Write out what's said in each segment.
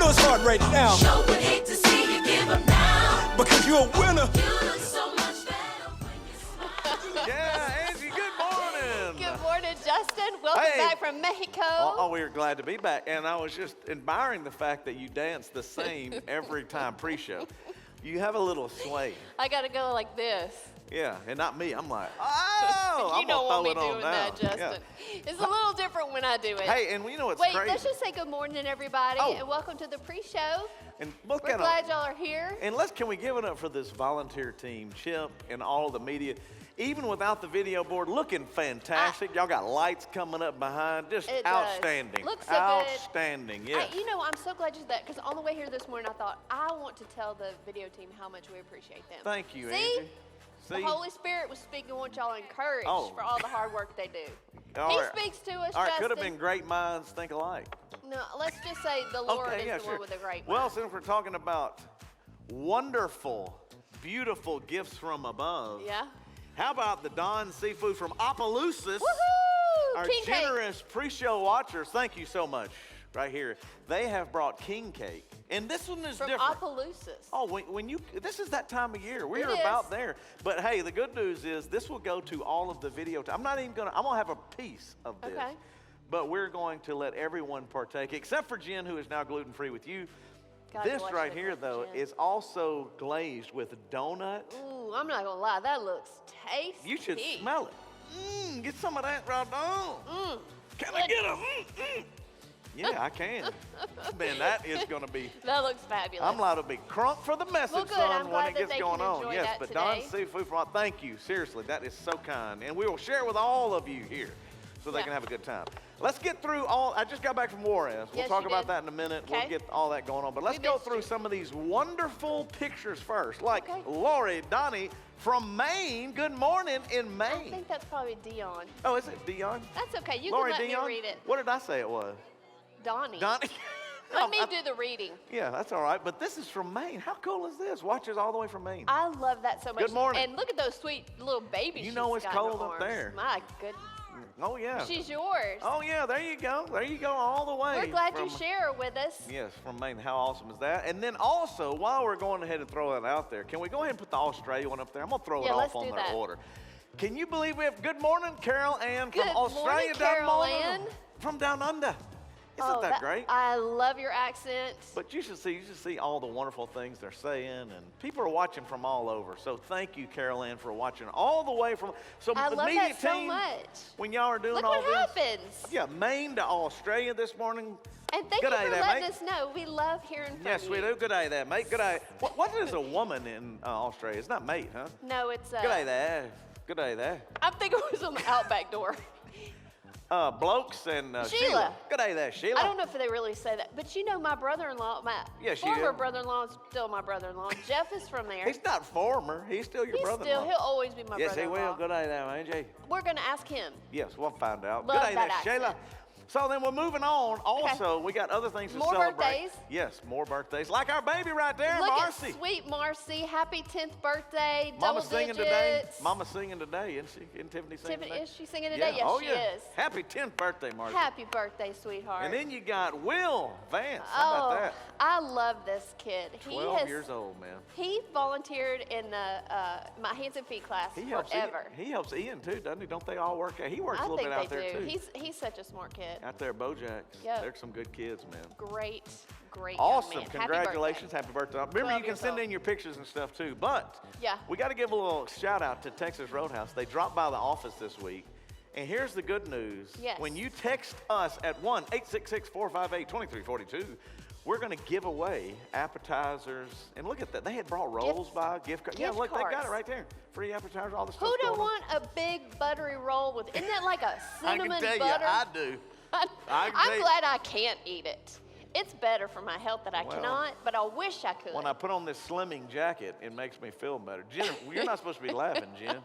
What's heart rate now? Sure would hate to see you give up now. Because you're a winner. You look so much better when you smile. Yeah, Angie, good morning. Good morning, Justin. Welcome Hey. back from Mexico. Oh, we are glad to be back. And I was just admiring the fact that you dance the same every time pre-show. You have a little sway. I got to go like this. Yeah, and not me. I'm like, oh, You I'm don't want gonna me throw it on doing down. that, Justin. Yeah. It's a little different when I do it. Hey, and you know what's Wait, crazy? let's just say good morning, everybody, Oh. and welcome to the pre-show. And look We're at glad them. y'all are here. And can we give it up for this volunteer team, Chip and all of the media, even without the video board, looking fantastic. Y'all got lights coming up behind, just It does. outstanding. Looks so good. Outstanding, yes. You know, I'm so glad you said that because on the way here this morning, I thought, I want to tell the video team how much we appreciate them. Thank you, See? Angie. The Holy Spirit was speaking. I want y'all encouraged Oh. for all the hard work they do. All He right. speaks to us, All right, Justin. could have been great minds think alike. No, let's just say the Lord Okay, is yeah, the sure. one with the great Well, mind. since we're talking about wonderful, beautiful gifts from above, Yeah. how about the Don Seafood from Opelousas? Woohoo! Our King cake. generous pre-show watchers, thank you so much. Right here, they have brought king cake, and this one is From different. Opelousas. Oh, when you, this is that time of year. We're It is. about there. But hey, the good news is this will go to all of the video. I'm gonna have a piece of this. Okay. But we're going to let everyone partake, except for Jen, who is now gluten-free with you. God This bless right you, here, though, Jen. is also glazed with donut. Ooh, I'm not gonna lie, that looks tasty. You should smell it. Get some of that right on. Can I get a Yeah, I can. Man, that is going to be... That looks fabulous. I'm liable to be crunk for the message, Well, good. son, I'm when glad it that gets they going can on. enjoy Yes, that but Don today. Seafood, thank you. Seriously, that is so kind. And we will share with all of you here so they Yeah. can have a good time. Let's get through all... I just got back from Juarez. We'll Yes, talk you about did. that in a minute. Okay. We'll get all that going on. But let's We go missed through you. some of these wonderful pictures first. Like Okay. Lori Donnie from Maine. Good morning in I Maine. think that's probably Dion. Oh, is it Dion? That's okay. You Lori can let Dion? me read it. What did I say it was? Donnie. Donnie? Let me do the reading. Yeah, that's all right. But this is from Maine. How cool is this? Watches all the way from Maine. I love that so much. Good morning. And look at those sweet little babies. You know she's it's got in her cold up arms. there. My goodness. Oh, yeah. She's yours. Oh, yeah, there you go. There you go, all the way. We're glad from, you share it with us. Yes, from Maine. How awesome is that? And then also, while we're going ahead and throw that out there, can we go ahead and put the Australia one up there? I'm going to throw Yeah, it let's off on do their that. order. Can you believe we have good morning, Carol Ann from Good Australia morning, Carol Ann. from down under. Isn't that great? I love your accent. But you should see all the wonderful things they're saying, and people are watching from all over. So thank you, Carol Ann, for watching all the way from. So I the love media that so team, much. when y'all are doing Look all what this, happens. yeah, Maine to Australia this morning. And thank Good you day for there, letting mate. us know. We love hearing from Yes, you. we do. Good day there, mate. Good day. What is a woman in Australia? It's not mate, huh? No, it's Good day there. Good day there. I'm thinking it was on the outback door. Blokes and Sheila. Sheila. Good day there, Sheila. I don't know if they really say that, but you know my brother-in-law, my Yes, you former do. brother-in-law is still my brother-in-law. Jeff is from there. He's not former. He's still your brother-in-law. He'll always be my Yes, he brother-in-law. will. Good day there, Angie. We're gonna ask him. Yes, we'll find out. Love Good day that there, Sheila. accent. So then we're moving on. Also, we got other things to More celebrate. birthdays. Yes, more birthdays. Like our baby right there, Look Marcy. at sweet Marcy. Happy 10th birthday. Mama's double singing digits. today. Mama's singing today, isn't she? Isn't Tiffany singing Tiffany, today? is she singing today? Yes, oh, she yeah. is. Happy 10th birthday, Marcy. Happy birthday, sweetheart. And then you got Will Vance. How oh, about that? I love this kid. 12 years old, man. He volunteered in the my hands and feet class He helps forever. Ian. He helps Ian too, doesn't he? Don't they all work out? He works I a little think bit out they there do. too. He's such a smart kid. Out there at Bojack's. Yep. They're some good kids, man. Great young Awesome. man. Congratulations. Happy birthday. Remember, 12 you can years send old. in your pictures and stuff too. But Yeah. we got to give a little shout out to Texas Roadhouse. They dropped by the office this week. And here's the good news. Yes. When you text us at 1-866-458-2342, we're going to give away appetizers. And look at that. They had brought rolls by, gift cards. Yeah, gift look, they got cards. it right there. Free appetizers, all the stuff. Who don't want a big buttery roll with? Isn't that like a I cinnamon can tell butter? you, I do. I can tell I'm you- glad I can't eat it. It's better for my health that I Well, cannot, but I wish I could. When I put on this slimming jacket, it makes me feel better. Jen, you're not supposed to be laughing, Jen.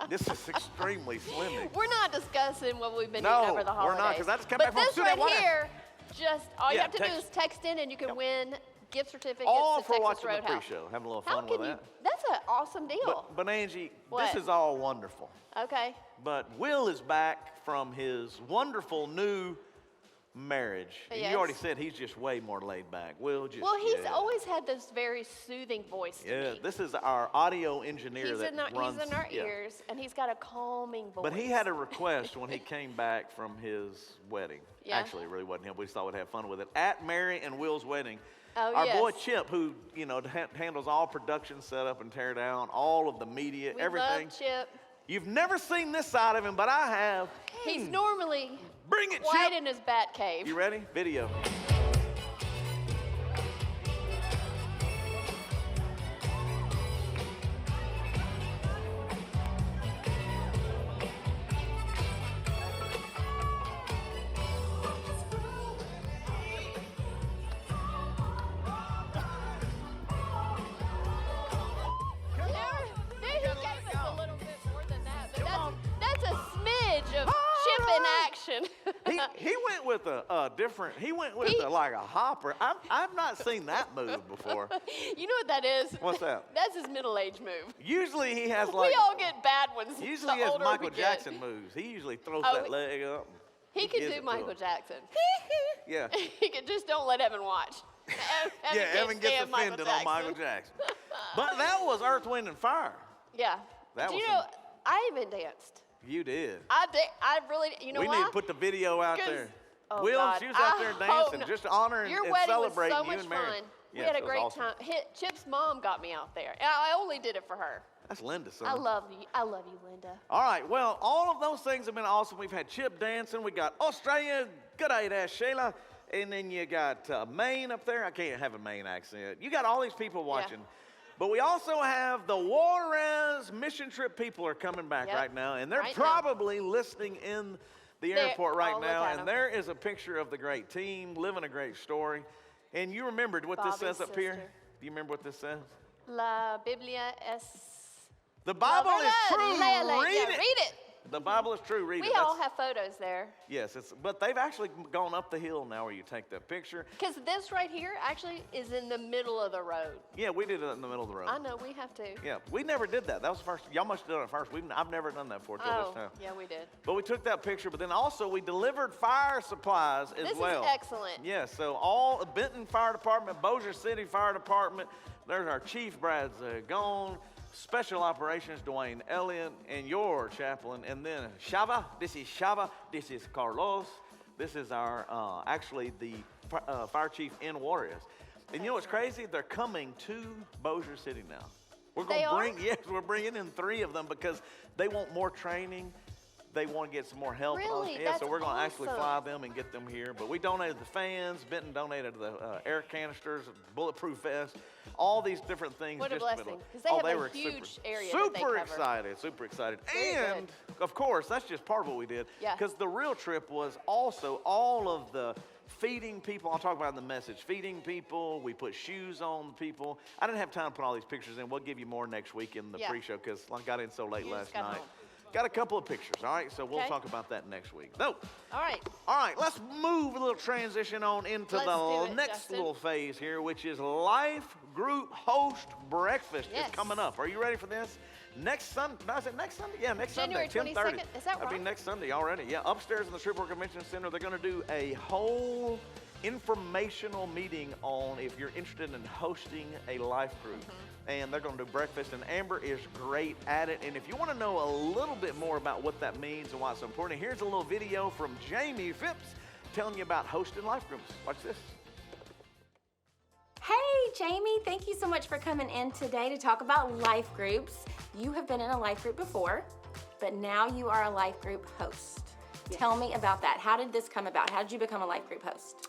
This is extremely slimming. We're not discussing what we've been No, eating over the we're holidays. not, 'cause I just come but back from this Studio right One. here, just all you Yeah, have to do text- is text in and you can win gift certificates All to for Texas watching the Roadhouse. pre-show, having a little How fun can with you? that. That's an awesome deal. But Angie, What? this is all wonderful. Okay. But Will is back from his wonderful new marriage. And Yes. you already said he's just way more laid back. Will just. Well, he's yeah. always had this very soothing voice to Yeah, me. this is our audio engineer He's that in our, runs. he's in our yeah. ears, and he's got a calming voice. But he had a request when he came back from his wedding. Yeah. Actually, it really wasn't him. We just thought we'd have fun with it. At Mary and Will's wedding, Oh, our boy yes. Chip, who handles all production setup and tear down, all of the media, We everything. love Chip. You've never seen this side of him, but I have. He's normally Bring it, quiet Chip. in his bat cave. You ready? Video. There he gave us a little bit more than that, but that's a smidge of Chip in action. He went with a different. He went with like a hopper. I've not seen that move before. You know what that is? What's that? That's his middle age move. Usually he has like. We all get bad ones. Usually the he has older Michael we get. Jackson moves. He usually throws Oh, that leg up. He could gives do it to Michael him. Jackson. Yeah. He could just don't let Evan watch. Yeah, can't Evan gets stand Michael offended on Michael Jackson. But that was Earth, Wind, and Fire. Yeah. That Do was you know, some- I even danced. You did. I really, you know We why? need to put the video out 'Cause- there. oh, Will, God, she was out I there hope dancing, not. just to honor and, Your and wedding celebrate was so you much and Mary. fun. We Yes, had a it was great awesome. time. Chip's mom got me out there. And I only did it for her. That's Linda, son. I love you. I love you, Linda. All right, well, all of those things have been awesome. We've had Chip dancing. We got Australia. Good day there, Sheila. And then you got Maine up there. I can't have a Maine accent. You got all these people watching. But we also have the Juarez mission trip people are coming back Yep. right now. And they're Right now. probably listening in the airport right I'll look now. at And 'em. there is a picture of the great team living a great story. And you remembered what this Bobby's says up here? sister. Do you remember what this says? La Biblia es... The Bible is true. Read Read it. Read it. The Bible is true. Read it. We all That's- have photos there. Yes, but they've actually gone up the hill now where you take that picture. Because this right here actually is in the middle of the road. Yeah, we did it in the middle of the road. I know, we have to. Yeah, we never did that. That was the first. Y'all must have done it first. I've never done that before till Oh, this time. yeah, we did. But we took that picture, but then also we delivered fire supplies as This well. is excellent. Yes, so all Benton Fire Department, Bossier City Fire Department, there's our chief, Brad Zagone, Special Operations, Dwayne Elliott, and your chaplain. And then Shava, this is Shava, this is Carlos. This is our, actually the fire chief in Juarez. And you know what's crazy? They're coming to Bossier City now. We're They going to are? bring, yes, we're bringing in 3 of them because they want more training. They want to get some more help. Really? Yeah, so That's we're going to actually awesome. fly them and get them here. But we donated the fans. Benton donated the air canisters, bulletproof vests, all these different things. What a just to be blessing, able- 'cause they oh, have a were huge area that Super they cover. excited, super excited. Very And, of course, that's just part of what we did. Yeah. Because the real trip was also all of the feeding people. I'll talk about in the message. Feeding people. We put shoes on people. I didn't have time to put all these pictures in. We'll give you more next week in the Yeah. pre-show because I got in so late You last just got night. home. Got a couple of pictures, all right? So we'll Okay. talk about that next week. No. All right. All right, let's move a little transition on into Let's do the it, next Justin. little phase here, which is Life Group Host Breakfast. Yes. It's coming up. Are you ready for this? Next Sunday, no, is it next Sunday? Yeah, next January Sunday, 10:30. 22nd, is that That'll be right? next Sunday already. Yeah, upstairs in the Shreveport Convention Center, they're going to do a whole informational meeting on if you're interested in hosting a life group. Mm-hmm. And they're going to do breakfast, and Amber is great at it. And if you want to know a little bit more about what that means and why it's so important, here's a little video from Jamie Phipps telling you about hosting life groups. Watch this. Hey, Jamie, thank you so much for coming in today to talk about life groups. You have been in a life group before, but now you are a life group host. Tell me about that. How did this come about? How did you become a life group host?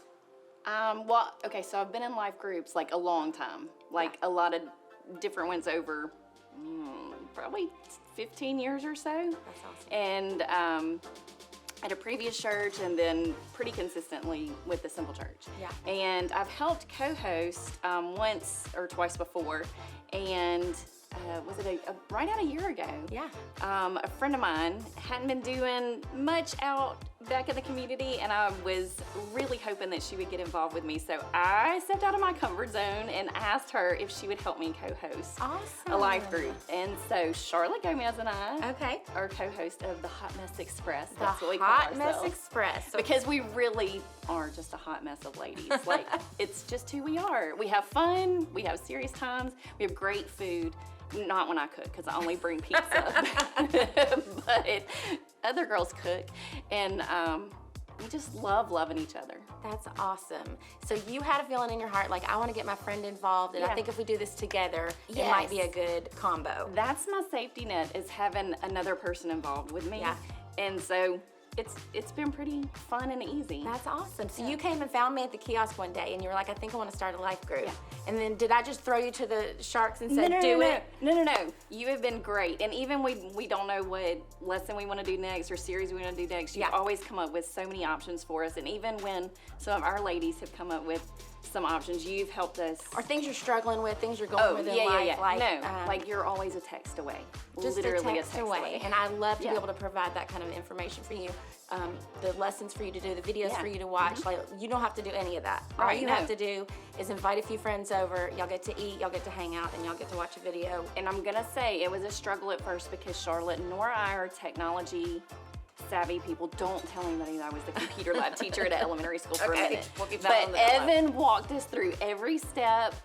Well, okay, so I've been in life groups like a long time, like a lot of different ones over probably 15 years or so. That's awesome. And at a previous church and then pretty consistently with the Simple Church. Yeah. And I've helped co-host once or twice before, and was it right out a year ago? Yeah. A friend of mine hadn't been doing much out back in the community, and I was really hoping that she would get involved with me. So I stepped out of my comfort zone and asked her if she would help me co-host Awesome. a life group. And so Charlotte Gomez and I Okay. are co-host of the Hot Mess Express. The That's what we call Hot Mess ourselves. Express. So Because we really are just a hot mess of ladies. Like, it's just who we are. We have fun, we have serious times, we have great food. Not when I cook, because I only bring pizza. But other girls cook. And we just love loving each other. That's awesome. So you had a feeling in your heart, like, I want to get my friend involved, and I Yeah. think if we do this together, it might be a Yes. good combo. That's my safety net, is having another person involved with me. Yeah. And so it's been pretty fun and easy. That's awesome. So you came and found me at the kiosk one day, and you were like, I think I want to start a life group. Yeah. And then did I just throw you to the sharks and say, do it? No. You have been great. And even we don't know what lesson we want to do next or series we want to do next. You've Yeah. always come up with so many options for us. And even when some of our ladies have come up with some options, you've helped us. Or things you're struggling with, things you're going with in life. Like, like you're always a text away. just Literally a text away. And I love to be able to provide that kind of information for you. The lessons for you to do, the videos Yeah. for you to watch. Like, you don't have to do any of that. All Right, you no. have to do is invite a few friends over. Y'all get to eat, y'all get to hang out, and y'all get to watch a video. And I'm gonna say it was a struggle at first because Charlotte nor I are technology savvy people. Don't tell anybody that I was the computer lab teacher at elementary school for a Okay, minute. we'll keep that on But the down low. Evan walked us through every step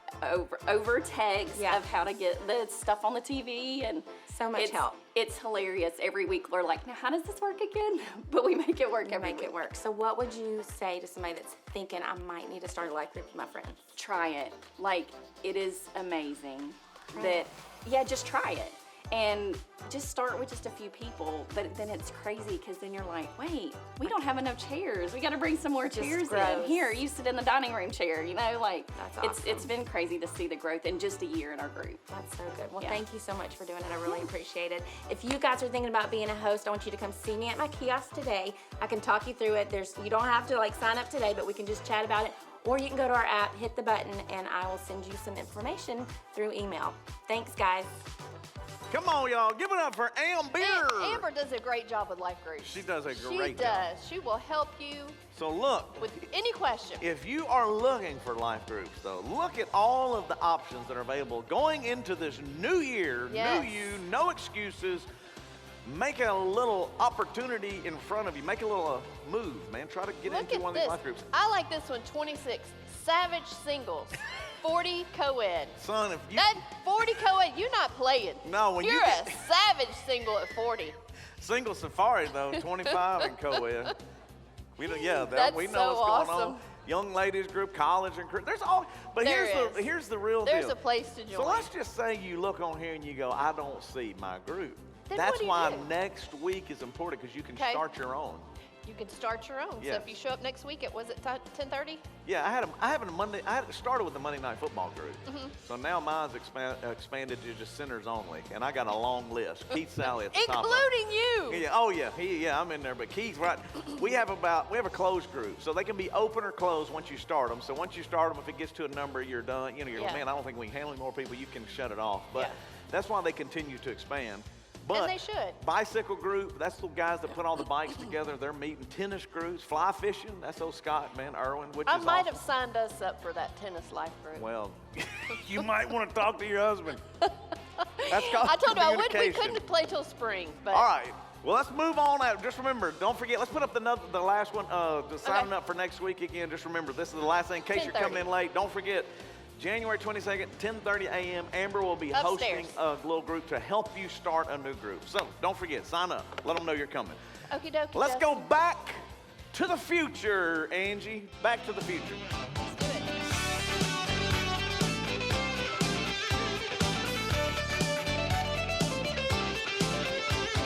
over text Yeah. of how to get the stuff on the TV, and So much it's, help. It's hilarious. Every week we're like, now how does this work again? But we make it work You every make week. it work. So what would you say to somebody that's thinking, I might need to start a life group with my friends? Try it. Like, it is amazing. Try it. Just try it. And just start with just a few people, but then it's crazy because then you're like, wait, we don't have enough chairs. We got to bring some more chairs gross. in. Here, you sit in the dining room chair, you know, like That's it's been crazy to see the growth in just a year in our group. That's so good. Well, Yeah. thank you so much for doing it. I really appreciate it. If you guys are thinking about being a host, I want you to come see me at my kiosk today. I can talk you through it. You don't have to like sign up today, but we can just chat about it. Or you can go to our app, hit the button, and I will send you some information through email. Thanks, guys. Come on, y'all. Give it up for Amber. Amber does a great job with life groups. She does a She great does. job. She will help you So look, with any question. if you are looking for life groups, though, look at all of the options that are available going into this new year. Yes. New you, no excuses. Make a little opportunity in front of you. Make a little move, man. Try to get Look into at one of this. these life groups. I like this one, 26. Savage singles, 40 co-ed. Son, if you That 40 co-ed, you're not playing. No, when you you're get- a savage single at 40. single safari though, 25 and co-ed. We know, yeah, That's we know so what's going awesome. on. Young ladies group, college and there's all. But There here's is. the real There's deal. a place to join. So let's just say you look on here and you go, I don't see my group. Then That's what do you why do? next week is important because you can Okay. start your own. You can start your own. Yes. So if you show up next week, was it 10:30? Yeah, I had started with the Monday Night Football group. Mm-hmm. So now mine's expanded to just sinners only, and I got a long list. Keith Sally at the top. of it. Including you. Yeah, oh yeah, I'm in there. But Keith, right? We have a closed group, so they can be open or closed once you start them. So once you start them, if it gets to a number, you're done. You know, you're Yeah. man, I don't think we can handle any more people. You can shut it off. But Yeah. that's why they continue to expand. But they should. Bicycle group, that's the guys that put all the bikes together. They're meeting tennis groups, fly fishing. That's old Scott, man, Irwin, which I is might awesome. have signed us up for that tennis life group. Well, you might want to talk to your husband. That's called I told you we communication. couldn't play till spring, but All right. Well, let's move on out. Just remember, don't forget, let's put up the last one, the signing up for next week again. Just remember, this is the last thing. In case you're 10:30. coming in late, don't forget, January 22nd, 10:30 a.m., Amber will be Upstairs. hosting a little group to help you start a new group. So don't forget, sign up. Let them know you're coming. okie dokie. Let's Justin. go back to the future, Angie. Back to the future. Let's do it.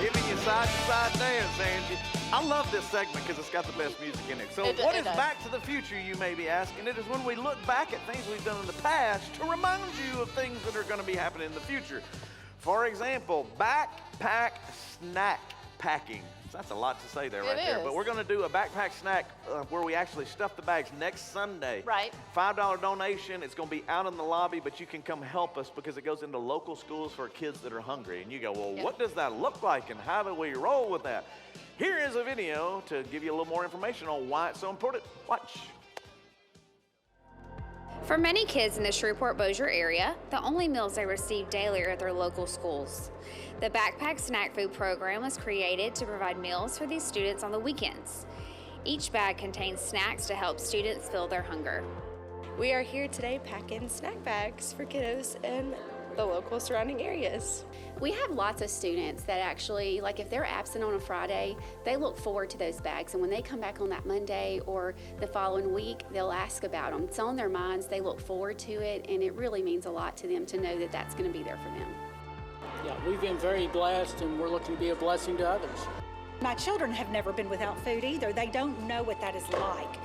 Giving you side-to-side dance, Angie. I love this segment because it's got the best music in it. So It what is does. Back to the Future, you may be asking? It is when we look back at things we've done in the past to remind you of things that are going to be happening in the future. For example, backpack snack packing. That's a lot to say there right there. is. But we're going to do a backpack snack where we actually stuff the bags next Sunday. Right. $5 donation. It's going to be out in the lobby, but you can come help us because it goes into local schools for kids that are hungry. And you go, well, Yeah. what does that look like and how do we roll with that? Here is a video to give you a little more information on why it's so important. Watch. For many kids in the Shreveport-Bossier area, the only meals they receive daily are at their local schools. The Backpack Snack Food Program was created to provide meals for these students on the weekends. Each bag contains snacks to help students fill their hunger. We are here today packing snack bags for kiddos in the local surrounding areas. We have lots of students that actually, like if they're absent on a Friday, they look forward to those bags. And when they come back on that Monday or the following week, they'll ask about them. It's on their minds, they look forward to it, and it really means a lot to them to know that that's going to be there for them. Yeah, we've been very blessed, and we're looking to be a blessing to others. My children have never been without food either. They don't know what that is like.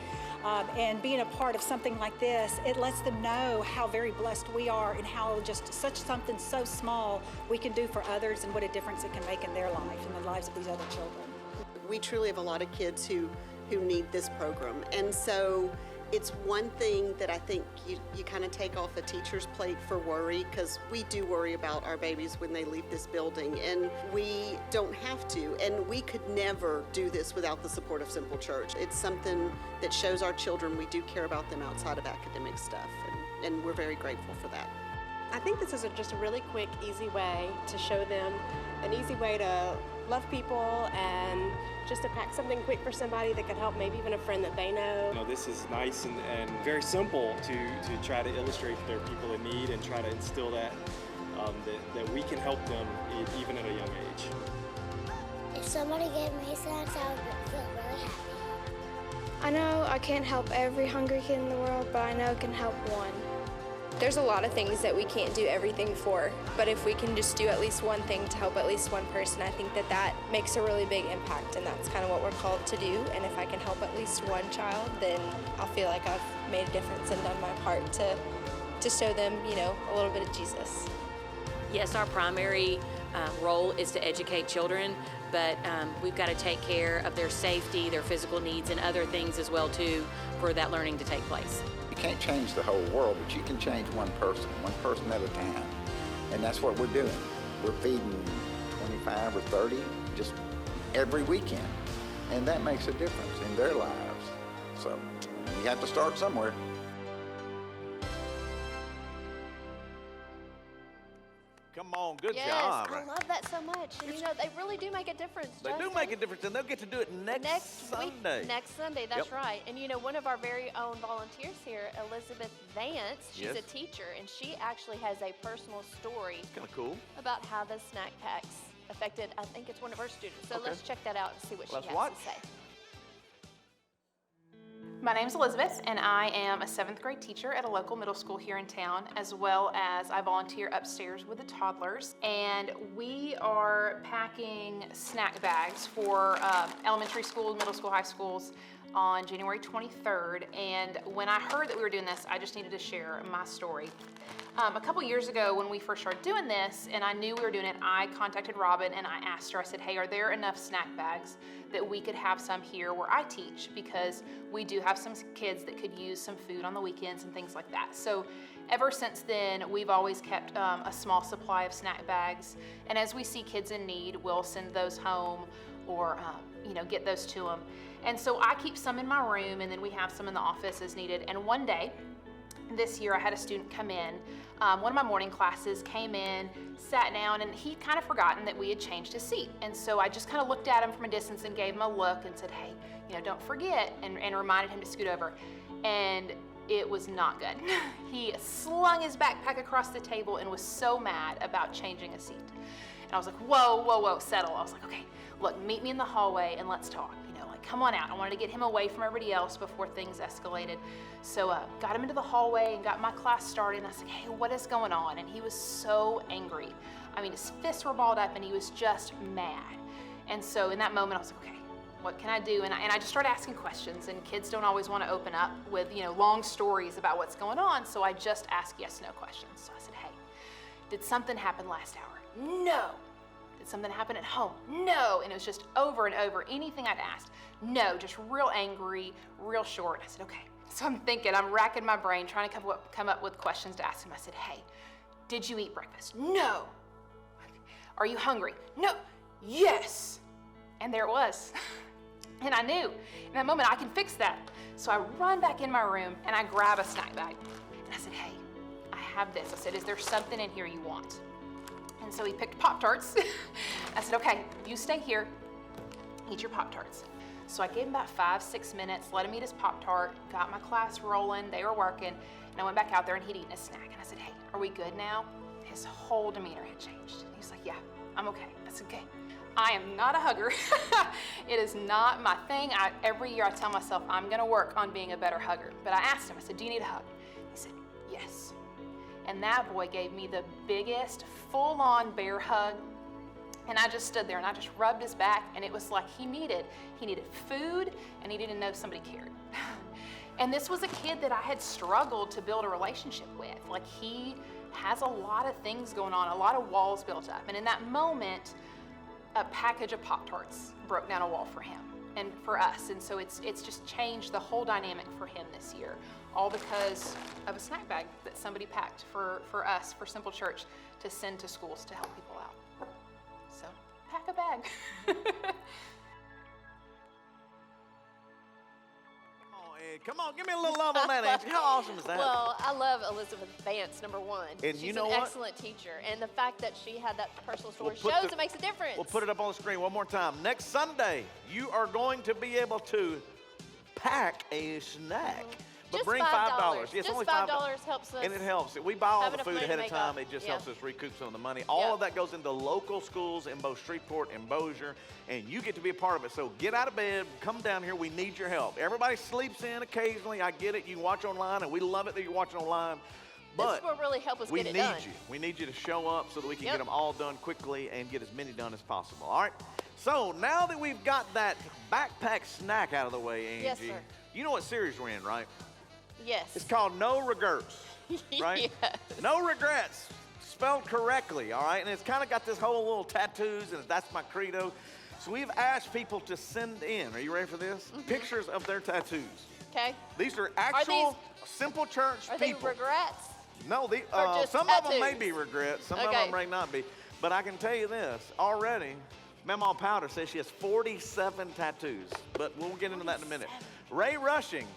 And being a part of something like this, it lets them know how very blessed we are and how just such something so small we can do for others and what a difference it can make in their life and the lives of these other children. We truly have a lot of kids who need this program. And so it's one thing that I think you kind of take off a teacher's plate for worry, because we do worry about our babies when they leave this building, and we don't have to. And we could never do this without the support of Simple Church. It's something that shows our children we do care about them outside of academic stuff, and we're very grateful for that. I think this is just a really quick, easy way to show them an easy way to love people and just to pack something quick for somebody that could help maybe even a friend that they know. You know, this is nice and very simple to try to illustrate that there are people in need and try to instill that we can help them even at a young age. If somebody gave me snacks, I would feel really happy. I know I can't help every hungry kid in the world, but I know I can help one. There's a lot of things that we can't do everything for, but if we can just do at least one thing to help at least one person, I think that makes a really big impact, and that's kind of what we're called to do. And if I can help at least one child, then I'll feel like I've made a difference and done my part to show them, a little bit of Jesus. Yes, our primary role is to educate children, but we've got to take care of their safety, their physical needs, and other things as well too for that learning to take place. You can't change the whole world, but you can change one person at a time. And that's what we're doing. We're feeding 25 or 30 just every weekend. And that makes a difference in their lives. So you have to start somewhere. Come on, good yes, job. I love that so much. And they really do make a difference, They Justin. do make a difference, and they'll get to do it next Sunday. Next Sunday, that's Yep. right. And one of our very own volunteers here, Elizabeth Vance, she's Yes. a teacher, and she actually has a personal story Kind of cool. about how the snack packs affected, I think it's one of her students. So Okay. let's check that out and see what Let's she has watch. to say. My name's Elizabeth, and I am a 7th grade teacher at a local middle school here in town, as well as I volunteer upstairs with the toddlers. And we are packing snack bags for elementary schools, middle school, high schools on January 23rd. And when I heard that we were doing this, I just needed to share my story. A couple years ago when we first started doing this and I knew we were doing it, I contacted Robin and I asked her, I said, hey, are there enough snack bags that we could have some here where I teach? Because we do have some kids that could use some food on the weekends and things like that. So ever since then, we've always kept a small supply of snack bags. And as we see kids in need, we'll send those home or get those to them. And so I keep some in my room, and then we have some in the office as needed. And one day, this year, I had a student come in. One of my morning classes came in, sat down, and he'd kind of forgotten that we had changed his seat. And so I just kind of looked at him from a distance and gave him a look and said, hey, don't forget, and reminded him to scoot over. And it was not good. He slung his backpack across the table and was so mad about changing a seat. And I was like, whoa, settle. I was like, okay, look, meet me in the hallway and let's talk. Come on out. I wanted to get him away from everybody else before things escalated. So got him into the hallway and got my class started. And I said, hey, what is going on? And he was so angry. I mean, his fists were balled up and he was just mad. And so in that moment, I was like, okay, what can I do? And I just started asking questions, and kids don't always want to open up with, long stories about what's going on. So I just asked yes, no questions. So I said, hey, did something happen last hour? No. Did something happen at home? No. And it was just over and over. Anything I'd asked, no, just real angry, real short. I said, okay. So I'm racking my brain, trying to come up with questions to ask him. I said, hey, did you eat breakfast? No. Are you hungry? No. Yes. And there it was. And I knew in that moment I can fix that. So I run back in my room and I grab a snack bag. And I said, hey, I have this. I said, is there something in here you want? And so he picked Pop-Tarts. I said, okay, you stay here, eat your Pop-Tarts. So I gave him about 5-6 minutes, let him eat his Pop-Tart, got my class rolling, they were working, and I went back out there and he'd eaten his snack. And I said, hey, are we good now? His whole demeanor had changed. He was like, yeah, I'm okay. I said, okay. I am not a hugger. It is not my thing. Every year I tell myself I'm gonna work on being a better hugger. But I asked him, I said, do you need a hug? He said, yes. And that boy gave me the biggest full-on bear hug. And I just stood there and I just rubbed his back, and it was like he needed food and he didn't know somebody cared. And this was a kid that I had struggled to build a relationship with. Like, he has a lot of things going on, a lot of walls built up. And in that moment, a package of Pop-Tarts broke down a wall for him and for us. And so it's just changed the whole dynamic for him this year, all because of a snack bag that somebody packed for us, for Simple Church, to send to schools to help people out. So pack a bag. Come on, give me a little love on that, Angie. How awesome is that? Well, I love Elizabeth Vance, number one. And She's you know an what? excellent teacher. And the fact that she had that personal story We'll put shows the- it makes a difference. We'll put it up on the screen one more time. Next Sunday, you are going to be able to pack a snack. But Just bring $5. Yes, Just only $5 helps us. And it helps. We buy all have the enough food money to ahead of make time. up. It just Yeah. helps us recoup some of the money. All of that goes into local schools in both Shreveport and Bossier, and you get to be a part of it. So get out of bed, come down here. We need your help. Everybody sleeps in occasionally. I get it. You can watch online, and we love it that you're watching online. But this will really help us we get it need done. you. We need you to show up so that we can Yep. get them all done quickly and get as many done as possible. All right? So now that we've got that backpack snack out of the way, Angie, Yes, sir. you know what series we're in, right? Yes. It's called No Regrets, right? Yes. No Regrets, spelled correctly, all right? And it's kind of got this whole little tattoos, and that's my credo. So we've asked people to send in, are you ready for this? Pictures of their tattoos. Okay. These are actual Simple Church Are people. they regrets? No, Or just some of them may tattoos? be regrets. Some of Okay. them may not be. But I can tell you this, already, Mamaw Powder says she has 47 tattoos. But we'll get into that in a minute. Ray Rushing,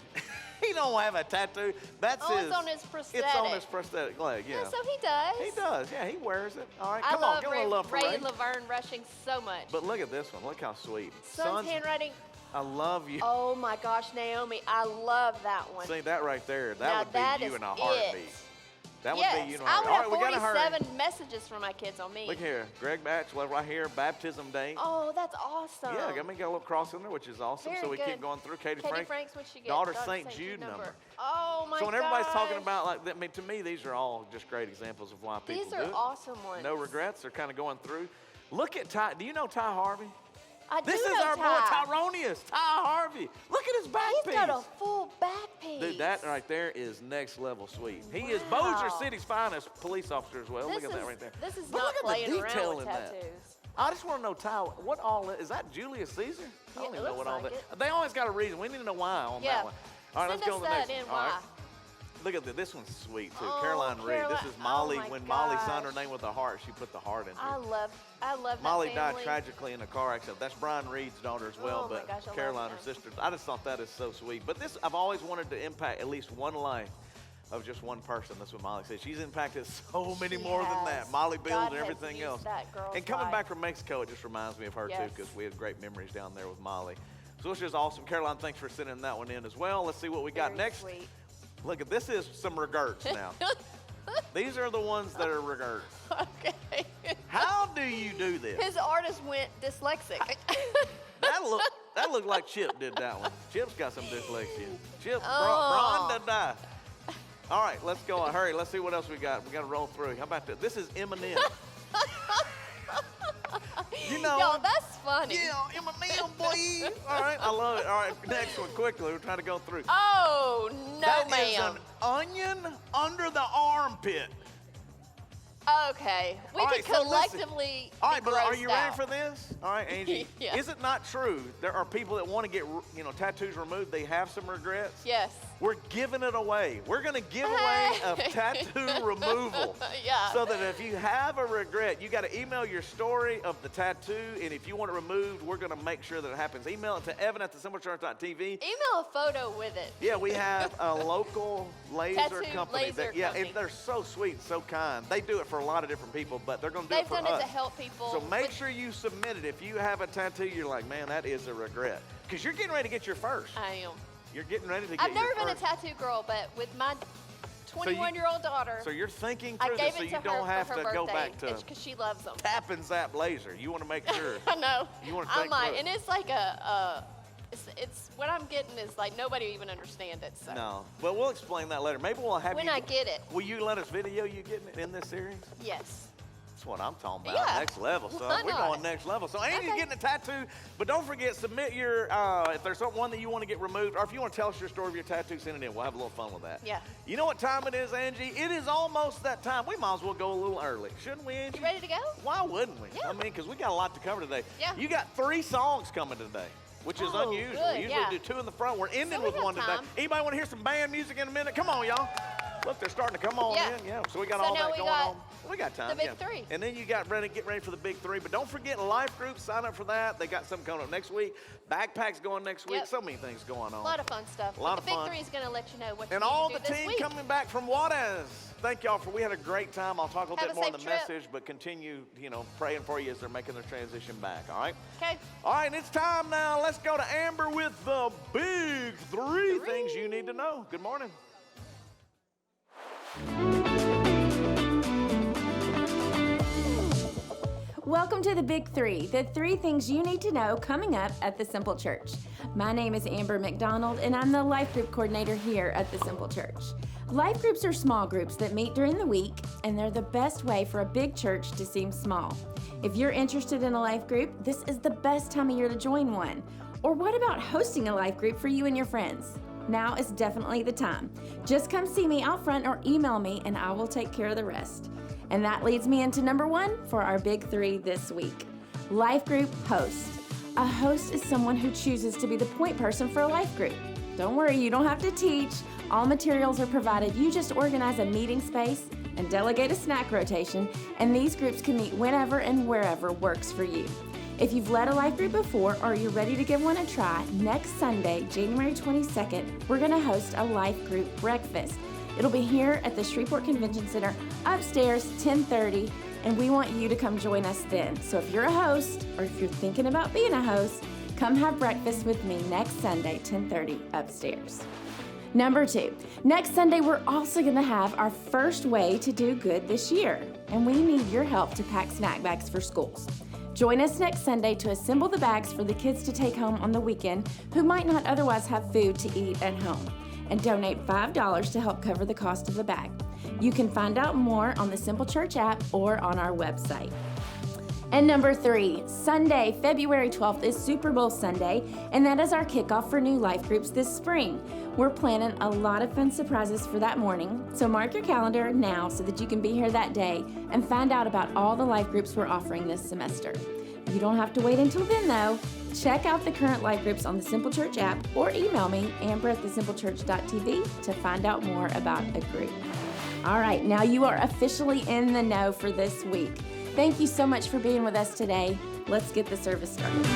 he don't have a tattoo. That's Oh, his. it's on his prosthetic. It's on his prosthetic leg, yeah. Yeah, so he does. He does, yeah, he wears it. All right, I come on, love give a little love for Ray. Ray Laverne Rushing so much. But look at this one, look how sweet. Son's handwriting. I love you. Oh my gosh, Naomi, I love that one. See that right there, that Now would that be you is in a it. heartbeat. That would yes, be you in a I heartbeat. would All have right, we gotta hurry. 47 messages from my kids on me. Look here, Greg Batchelor right here, baptism day. Oh, that's awesome. Yeah, got a little cross in there, which is awesome. Very so we good. keep going through. Katie Franks, what'd she get? daughter St. Jude number. Oh my So when everybody's talking gosh. about, like, I mean, to me, these are all just great examples of why people These are do it. awesome ones. No regrets. They're kind of going through. Look at Ty. Do you know Ty Harvey? I This do is know our Ty. boy Tyronius, Ty Harvey. Look at his back He's piece. got a full back piece. Dude, that right there is next level sweet. He is Bossier City's finest police officer as well. Look at that right there. This is But not look at playing the around detail with in that. tattoos. I just want to know, Ty, what all is that? Julius Caesar? I don't Yeah, even it know looks what all like that. it. They always got a reason. We need to know why on Yeah. that one. All right, Send let's go us to the next that in, one. All right. why? Look at this. This one's sweet too. Oh, Caroline Reed. This is oh Molly. my When Molly signed her gosh. name with a heart, she put the heart in I there. love Molly that died family. tragically in a car accident. That's Brian Reed's daughter as well, Oh my but gosh, I love Caroline, her them. sister. I just thought that is so sweet. But this, I've always wanted to impact at least one life of just one person. That's what Molly said. She's impacted so many She more than has. that. Molly Bill God and has everything used else. that girl's And coming life. back from Mexico, it just reminds me of her too, Yes. because we had great memories down there with Molly. So it's just awesome. Caroline, thanks for sending that one in as well. Let's see what we got Very next. sweet. Look at this is some regrets now. These are the ones that are regrets. Okay. How do you do this? His artist went dyslexic. That looked like Chip did that one. Chip's got some dyslexia. Chip, Oh. Bron did that. All right, let's go. Hurry. Let's see what else we got. We got to roll through. How about this? This is Eminem. You know. Yo, that's funny. Yeah, Eminem, boy. All right, I love it. All right, next one, quickly. We're trying to go through. Oh, no, That is ma'am. an onion under the armpit. Okay. We All can right, so listen. collectively All right, be but are grossed you ready out. for this? All right, Angie. Yeah. Is it not true there are people that want to get, tattoos removed? They have some regrets. Yes. we're giving it away. We're going to give away a tattoo removal. Yeah. So that if you have a regret, you got to email your story of the tattoo, and if you want it removed, we're going to make sure that it happens. Email it to evan@thesimplecharge.tv. Email a photo with it. Yeah, we have a local laser Tattoo company. laser Yeah, company. and they're so sweet and so kind. They do it for a lot of different people, but they're going to do They've it for us. done it to help people. So make sure you submit it. If you have a tattoo, you're like, man, that is a regret. Because you're getting ready to get your first. I am. You're getting ready to get I've your never first. been a tattoo girl, but with my 21-year-old daughter, So you're thinking I through gave this so it to you her don't have for her to go birthday, back to because she loves them. tap and zap laser. You want to make sure. I know. You want to I think might, through it. and it's like it's what I'm getting is like nobody even understand it. So No, but we'll explain that later. Maybe we'll have when you. I get it, Will you let us video you getting it in this series? yes. That's what I'm talking about. Yeah. Next level, son. Why We're not? going next level. So Angie's Okay. getting a tattoo, but don't forget, submit your, if there's one that you want to get removed, or if you want to tell us your story of your tattoo, send it in. We'll have a little fun with that. Yeah. You know what time it is, Angie? It is almost that time. We might as well go a little early. Shouldn't we, Angie? You ready to go? Why wouldn't we? Yeah. I mean, because we got a lot to cover today. Yeah. You got 3 songs coming today, which is Oh, unusual. good, We usually yeah. do 2 in the front. We're ending we with have 1 today. time. Anybody want to hear some band music in a minute? Come on, y'all. Look, they're starting to come on Yeah. in. Yeah, so we got So all now that we going got on. We got time. the big yeah. 3. And then you got get ready for the big 3. But don't forget life groups. Sign up for that. They got something coming up next week. Backpacks going next week. Yep. So many things going on. A lot of fun stuff. A lot But of the big fun. 3 is going to let you know what you And need all to the do this team week. coming back from Juarez. Thank y'all we had a great time. I'll talk a little Have bit a more in the safe trip. message, but continue, praying for you as they're making their transition back. All right. Okay. All right, it's time now. Let's go to Amber with the big 3 things you need to know. Good morning. Welcome to the Big 3, the 3 things you need to know coming up at the Simple Church. My name is Amber McDonald, and I'm the life group coordinator here at the Simple Church. Life groups are small groups that meet during the week, and they're the best way for a big church to seem small. If you're interested in a life group, this is the best time of year to join one. Or what about hosting a life group for you and your friends? Now is definitely the time. Just come see me out front or email me, and I will take care of the rest. And that leads me into number 1 for our big 3 this week. Life group host. A host is someone who chooses to be the point person for a life group. Don't worry, you don't have to teach. All materials are provided. You just organize a meeting space and delegate a snack rotation, and these groups can meet whenever and wherever works for you. If you've led a life group before or you're ready to give one a try, next Sunday, January 22nd, we're going to host a life group breakfast. It'll be here at the Shreveport Convention Center, upstairs, 10:30, and we want you to come join us then. So if you're a host or if you're thinking about being a host, come have breakfast with me next Sunday, 10:30, upstairs. Number 2, next Sunday we're also going to have our first Way to Do Good this year, and we need your help to pack snack bags for schools. Join us next Sunday to assemble the bags for the kids to take home on the weekend who might not otherwise have food to eat at home, and donate $5 to help cover the cost of the bag. You can find out more on the Simple Church app or on our website. And number 3, Sunday, February 12th is Super Bowl Sunday, and that is our kickoff for new life groups this spring. We're planning a lot of fun surprises for that morning, so mark your calendar now so that you can be here that day and find out about all the life groups we're offering this semester. You don't have to wait until then though. Check out the current life groups on the Simple Church app or email me, amber@thesimplecharch.tv, to find out more about a group. All right, now you are officially in the know for this week. Thank you so much for being with us today. Let's get the service started.